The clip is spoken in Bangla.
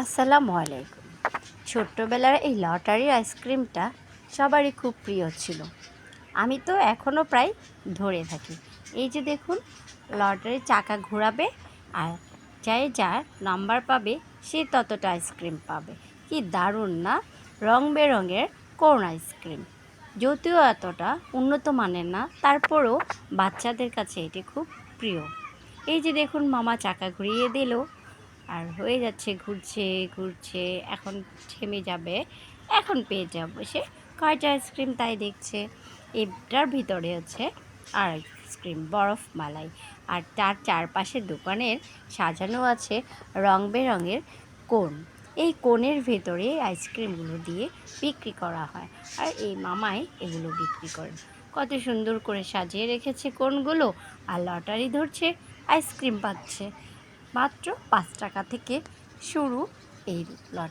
আসসালামু আলাইকুম। ছোট্টবেলার এই লটারির আইসক্রিমটা সবারই খুব প্রিয় ছিল। আমি তো এখনও প্রায় ধরে থাকি। এই যে দেখুন, লটারির চাকা ঘোরাবে আর যার নাম্বার পাবে সে ততটা আইসক্রিম পাবে। কি দারুণ না! রং বেরঙের কোন আইসক্রিম, যদিও এতটা উন্নত মানের না, তারপরও বাচ্চাদের কাছে এটি খুব প্রিয়। এই যে দেখুন, মামা চাকা ঘুরিয়ে দিল আর হয়ে যাচ্ছে, ঘুরছে ঘুরছে, এখন থেমে যাবে, এখন পেয়ে যাবো। সে কয়টা আইসক্রিম তাই দেখছে। এটার ভিতরে হচ্ছে আর আইসক্রিম বরফ মালাই, আর তার চারপাশে দোকানের সাজানো আছে রং বেরঙের কোন। এই কোণের ভেতরে আইসক্রিমগুলো দিয়ে বিক্রি করা হয়, আর এই মামাই এগুলো বিক্রি করেন। কত সুন্দর করে সাজিয়ে রেখেছে কোনগুলো, আর লটারি ধরছে, আইসক্রিম পাচ্ছে। মাত্র 5 টাকা থেকে শুরু এই লটারি।